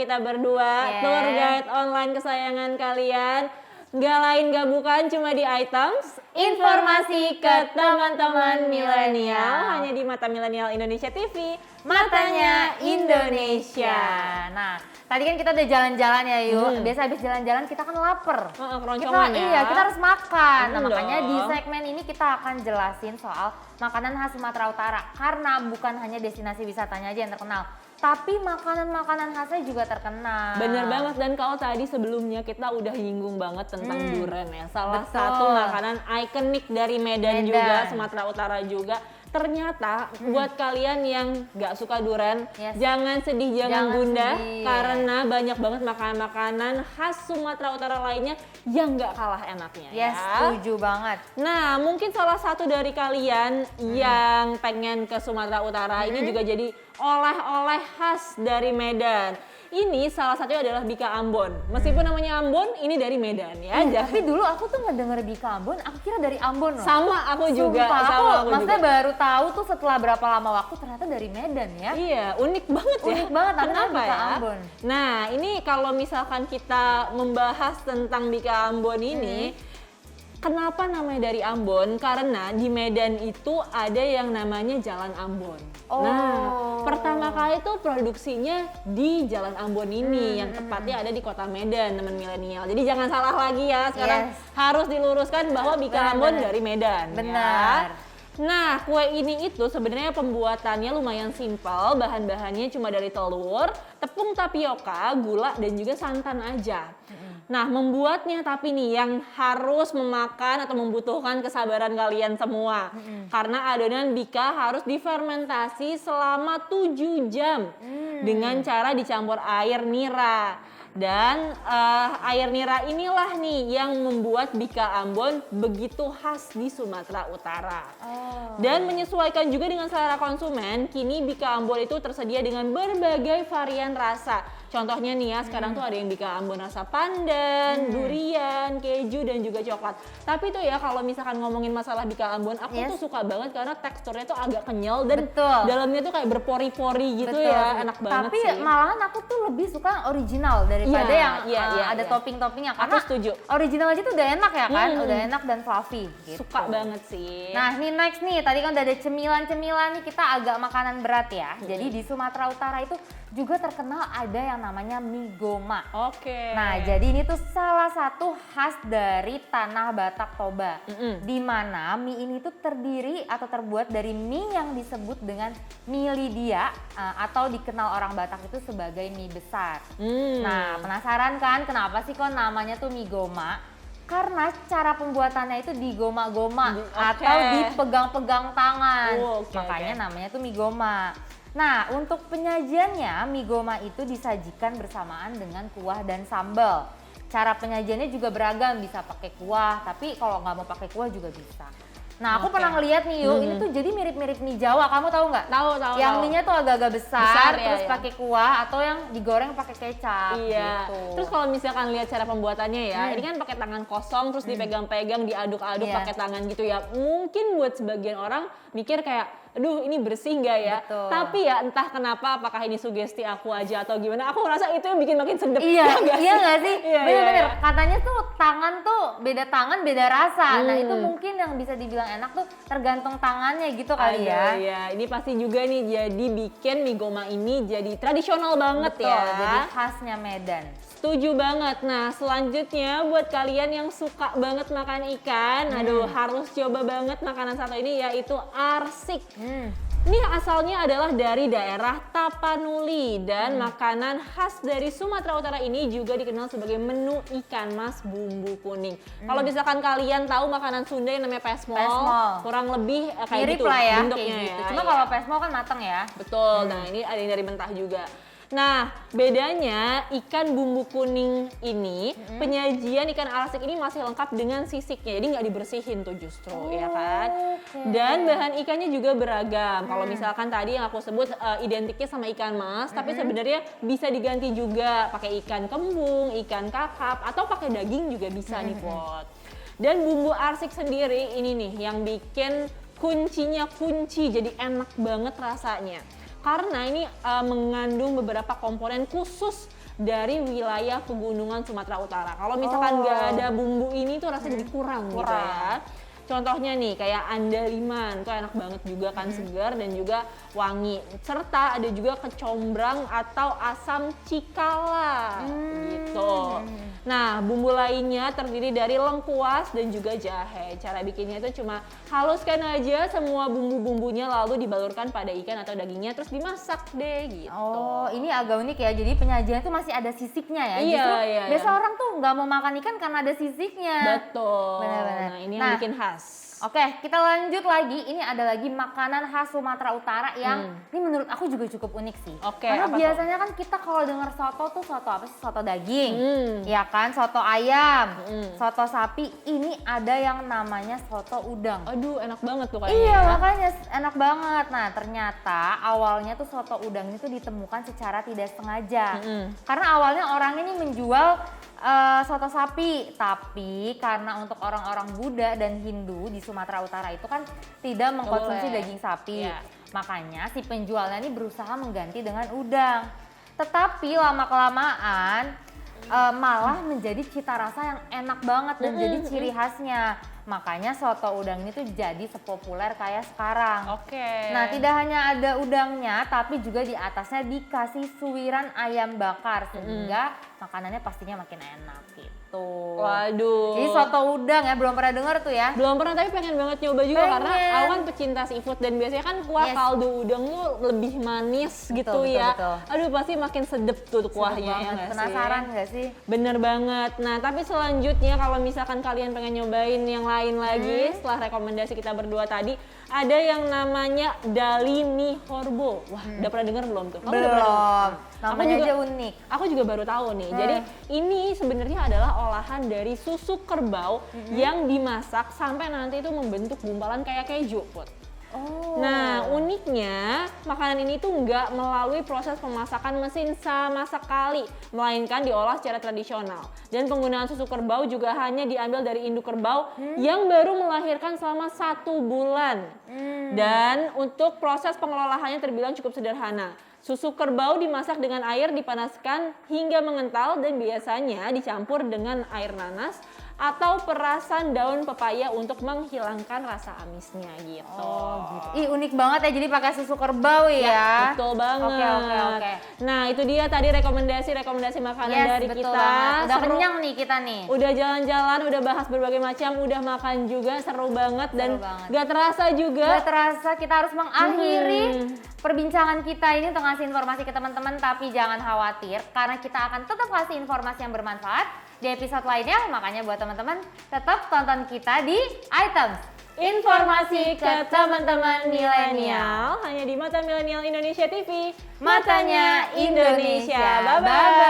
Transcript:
kita berdua, tour guide online kesayangan kalian. Gak lain gak bukan cuma di items informasi ke teman-teman milenial hanya di Mata Milenial Indonesia TV, matanya Indonesia. Nah, tadi kan kita udah jalan-jalan ya Yuk. Biasa habis jalan-jalan kita kan lapar. Keroncongan ya. Iya, kita harus makan. Nah, makanya di segmen ini kita akan jelasin soal makanan khas Sumatera Utara. Karena bukan hanya destinasi wisatanya aja yang terkenal, tapi makanan-makanan khasnya juga terkenal. Bener banget, dan kalau tadi sebelumnya kita udah nyinggung banget tentang durian ya. Salah satu makanan ikonik dari Medan juga, Sumatera Utara juga. Ternyata buat kalian yang gak suka durian, jangan sedih, jangan gundah, karena banyak banget makanan-makanan khas Sumatera Utara lainnya yang gak kalah enaknya. Yes, setuju banget. Nah, mungkin salah satu dari kalian yang pengen ke Sumatera Utara ini juga jadi oleh-oleh khas dari Medan. Ini salah satunya adalah Bika Ambon. Meskipun namanya Ambon, ini dari Medan ya. Tapi dulu aku tuh ngedenger Bika Ambon, aku kira dari Ambon loh. Sama aku juga. Aku maksudnya baru tahu tuh setelah berapa lama waktu ternyata dari Medan ya. Iya, unik banget ya. Unik banget, kenapa Bika ya? Ambon. Nah, ini kalau misalkan kita membahas tentang Bika Ambon ini, kenapa namanya dari Ambon? Karena di Medan itu ada yang namanya Jalan Ambon. Nah, pertama kali tuh produksinya di Jalan Ambon ini, yang tepatnya ada di Kota Medan, teman milenial. Jadi jangan salah lagi ya, sekarang harus diluruskan bahwa Bika Ambon dari Medan. Benar. Ya. Nah, kue ini itu sebenarnya pembuatannya lumayan simpel, bahan-bahannya cuma dari telur, tepung tapioka, gula, dan juga santan aja. Nah, membuatnya tapi nih yang harus memakan atau membutuhkan kesabaran kalian semua. Karena adonan Bika harus difermentasi selama 7 jam dengan cara dicampur air nira. Dan air nira inilah nih yang membuat Bika Ambon begitu khas di Sumatera Utara. Dan menyesuaikan juga dengan selera konsumen, kini Bika Ambon itu tersedia dengan berbagai varian rasa. Contohnya nih ya, sekarang tuh ada yang Bika Ambon rasa pandan, durian, keju, dan juga coklat. Tapi tuh ya kalau misalkan ngomongin masalah Bika Ambon, aku tuh suka banget karena teksturnya tuh agak kenyal dan dalamnya tuh kayak berpori-pori gitu ya, enak banget sih. Tapi malahan aku tuh lebih suka original daripada yang ada topping-toppingnya. Karena aku setuju. Original aja tuh udah enak ya kan, udah enak dan fluffy gitu. Suka banget sih. Nah nih next nih, tadi kan udah ada cemilan-cemilan nih, kita agak makanan berat ya. Jadi di Sumatera Utara itu juga terkenal ada yang namanya mie goma. Nah, jadi ini tuh salah satu khas dari tanah Batak Toba. Di mana mie ini tuh terdiri atau terbuat dari mie yang disebut dengan mie Lydia atau dikenal orang Batak itu sebagai mie besar. Nah, penasaran kan kenapa sih kok namanya tuh mie goma? Karena cara pembuatannya itu digoma-goma atau dipegang-pegang tangan. Makanya namanya tuh mie goma. Nah, untuk penyajiannya, mie goma itu disajikan bersamaan dengan kuah dan sambal. Cara penyajiannya juga beragam, bisa pakai kuah, tapi kalau nggak mau pakai kuah juga bisa. Nah, aku pernah ngeliat nih Yuk, ini tuh jadi mirip-mirip mie Jawa, kamu tahu nggak? Tahu. Yang mie-nya tuh agak-agak besar terus pakai kuah atau yang digoreng pakai kecap gitu. Terus kalau misalkan lihat cara pembuatannya ya, ini kan pakai tangan kosong terus dipegang-pegang, diaduk-aduk pakai tangan gitu ya. Mungkin buat sebagian orang mikir kayak, aduh ini bersih nggak ya? Tapi ya entah kenapa, apakah ini sugesti aku aja atau gimana, aku ngerasa itu yang bikin makin sedep. Iya nggak sih? Bener-bener, katanya tuh tangan tuh beda tangan beda rasa. Nah itu mungkin yang bisa dibilang enak tuh tergantung tangannya gitu kali ya. Iya, ini pasti juga nih jadi bikin mie goma ini jadi tradisional banget ya. Jadi khasnya Medan. Setuju banget. Nah, selanjutnya buat kalian yang suka banget makan ikan, aduh harus coba banget makanan satu ini yaitu arsik. Ini asalnya adalah dari daerah Tapanuli dan makanan khas dari Sumatera Utara ini juga dikenal sebagai menu ikan mas bumbu kuning. Kalau misalkan kalian tahu makanan Sunda yang namanya pesmol, kurang lebih kayak mirip gitu lah ya, bentuknya kayak gitu. ya. Cuma kalau pesmol kan matang ya. Betul. Nah, ini ada yang dari mentah juga. Nah, bedanya ikan bumbu kuning ini, penyajian ikan arsik ini masih lengkap dengan sisiknya. Jadi nggak dibersihin tuh justru, ya kan? Dan bahan ikannya juga beragam. Kalau misalkan tadi yang aku sebut identiknya sama ikan mas, tapi sebenarnya bisa diganti juga pakai ikan kembung, ikan kakap, atau pakai daging juga bisa nih, Pot. Dan bumbu arsik sendiri ini nih yang bikin kuncinya jadi enak banget rasanya. Karena ini mengandung beberapa komponen khusus dari wilayah pegunungan Sumatera Utara. Kalau misalkan nggak ada bumbu ini tuh rasanya jadi kurang gitu ya. Contohnya nih kayak andaliman, tuh enak banget juga kan, segar dan juga wangi. Serta ada juga kecombrang atau asam cikala gitu. Nah, bumbu lainnya terdiri dari lengkuas dan juga jahe. Cara bikinnya itu cuma haluskan aja semua bumbu-bumbunya lalu dibalurkan pada ikan atau dagingnya terus dimasak deh gitu. Oh, ini agak unik ya. Jadi penyajian itu masih ada sisiknya ya. Iya, Justru iya, biasa orang tuh nggak mau makan ikan karena ada sisiknya. Betul. Benar-benar. Nah, ini yang bikin khas. Oke, kita lanjut lagi. Ini ada lagi makanan khas Sumatera Utara yang ini menurut aku juga cukup unik sih. Oke, karena apa biasanya kan kita kalau dengar soto tuh soto apa sih? Soto daging, ya kan? Soto ayam, soto sapi. Ini ada yang namanya soto udang. Aduh, enak banget tuh kayaknya. Iya, makanya enak banget. Nah, ternyata awalnya tuh soto udang itu ditemukan secara tidak sengaja. Karena awalnya orang ini menjual soto sapi, tapi karena untuk orang-orang Buddha dan Hindu di Sumatera Utara itu kan tidak mengkonsumsi daging sapi. Makanya si penjualnya ini berusaha mengganti dengan udang. Tetapi lama-kelamaan malah menjadi cita rasa yang enak banget dan jadi ciri khasnya. Makanya soto udang ini tuh jadi sepopuler kayak sekarang. Nah, tidak hanya ada udangnya, tapi juga di atasnya dikasih suiran ayam bakar sehingga makanannya pastinya makin enak gitu. Waduh. Jadi soto udang ya, belum pernah dengar tuh ya? Belum pernah, tapi pengen banget nyoba juga karena Awan pecinta seafood dan biasanya kan kuah kaldu udang tuh lebih manis gitu ya. Betul. Aduh, pasti makin sedep tuh kuahnya ya nggak sih? Penasaran nggak sih? Bener banget. Nah, tapi selanjutnya kalau misalkan kalian pengen nyobain yang lain lagi setelah rekomendasi kita berdua tadi, ada yang namanya Dalini Horbo. Wah, udah pernah dengar belum tuh? Kamu udah pernah dengar? Namanya aja unik. Aku juga baru tahu nih. Jadi ini sebenarnya adalah olahan dari susu kerbau yang dimasak sampai nanti itu membentuk gumpalan kayak keju, Put. Nah, uniknya makanan ini tuh nggak melalui proses pemasakan mesin sama sekali, melainkan diolah secara tradisional. Dan penggunaan susu kerbau juga hanya diambil dari induk kerbau yang baru melahirkan selama 1 bulan. Dan untuk proses pengelolaannya terbilang cukup sederhana. Susu kerbau dimasak dengan air dipanaskan hingga mengental dan biasanya dicampur dengan air nanas atau perasan daun pepaya untuk menghilangkan rasa amisnya gitu. Ih, unik banget ya, jadi pakai susu kerbau ya. Betul banget. Oke. Nah, itu dia tadi rekomendasi makanan dari kita. Banget. Udah kenyang nih kita nih. Udah jalan-jalan, udah bahas berbagai macam, udah makan juga, seru banget dan gak terasa juga. Gak terasa kita harus mengakhiri perbincangan kita ini untuk ngasih informasi ke teman-teman, tapi jangan khawatir karena kita akan tetap kasih informasi yang bermanfaat di episode lainnya. Makanya buat teman-teman tetap tonton kita di Items, informasi ke teman-teman milenial hanya di Mata Milenial Indonesia TV. Matanya Indonesia. Bye-bye.